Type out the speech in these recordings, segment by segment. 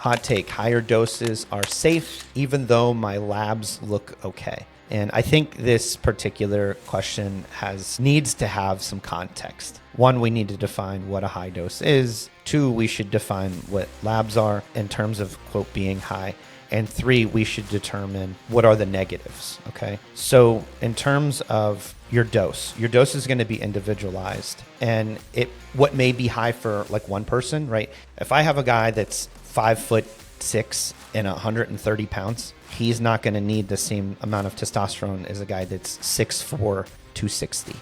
Hot take, higher doses are safe, even though my labs look okay. And I think this particular question needs to have some context. One, we need to define what a high dose is. Two, we should define what labs are in terms of, quote, being high. And three, we should determine what are the negatives, okay? So in terms of your dose is going to be individualized. And what may be high for like one person, right? If I have a guy that's 5'6" and 130 pounds, he's not going to need the same amount of testosterone as a guy that's 6'4", 260.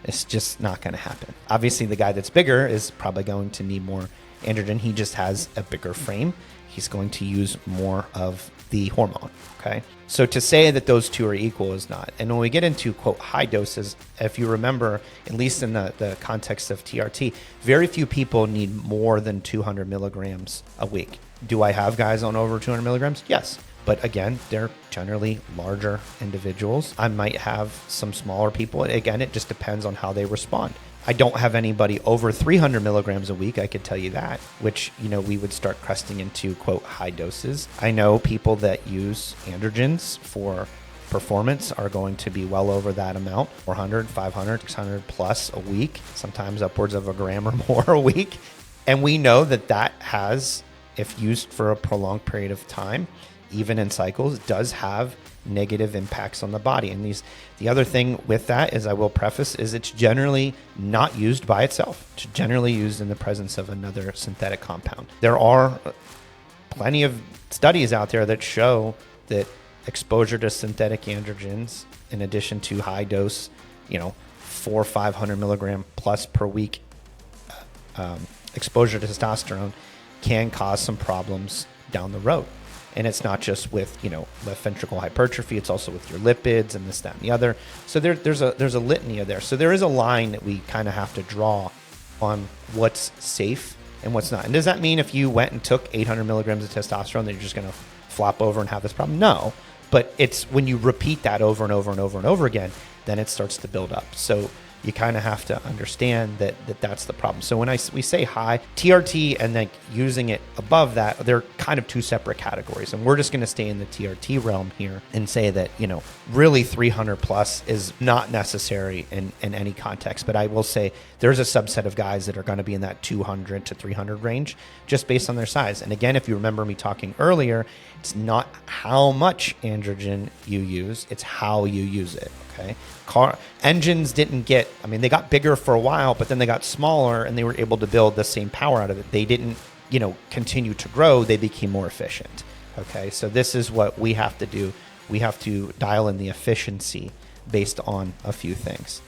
It's just not going to happen. Obviously, the guy that's bigger is probably going to need more androgen. He just has a bigger frame. He's going to use more of the hormone, okay? So to say that those two are equal is not. And when we get into, quote, high doses, if you remember, at least in the context of TRT, very few people need more than 200 milligrams a week. Do I have guys on over 200 milligrams? Yes. But again, they're generally larger individuals. I might have some smaller people. Again, it just depends on how they respond. I don't have anybody over 300 milligrams a week, I could tell you that, which, we would start cresting into, quote, high doses. I know people that use androgens for performance are going to be well over that amount, 400, 500, 600 plus a week, sometimes upwards of a gram or more a week. And we know that has, if used for a prolonged period of time, even in cycles, does have negative impacts on the body. And the other thing with that is, I will preface, is it's generally not used by itself. It's generally used in the presence of another synthetic compound. There are plenty of studies out there that show that exposure to synthetic androgens, in addition to high dose, 400 or 500 milligram plus per week exposure to testosterone, can cause some problems down the road. And it's not just with, left ventricle hypertrophy. It's also with your lipids and this, that, and the other. So there's a litany of there. So there is a line that we kind of have to draw on what's safe and what's not. And does that mean if you went and took 800 milligrams of testosterone that you're just going to flop over and have this problem? No. But it's when you repeat that over and over and over and over again, then it starts to build up. So you kind of have to understand that's the problem. So when we say high, TRT and then using it above that, they're kind of two separate categories. And we're just going to stay in the TRT realm here and say that, really 300 plus is not necessary in any context. But I will say there's a subset of guys that are going to be in that 200 to 300 range just based on their size. And again, if you remember me talking earlier, it's not how much androgen you use, it's how you use it. Okay. Engines they got bigger for a while, but then they got smaller and they were able to build the same power out of it. They didn't, continue to grow. They became more efficient. Okay. So this is what we have to do. We have to dial in the efficiency based on a few things.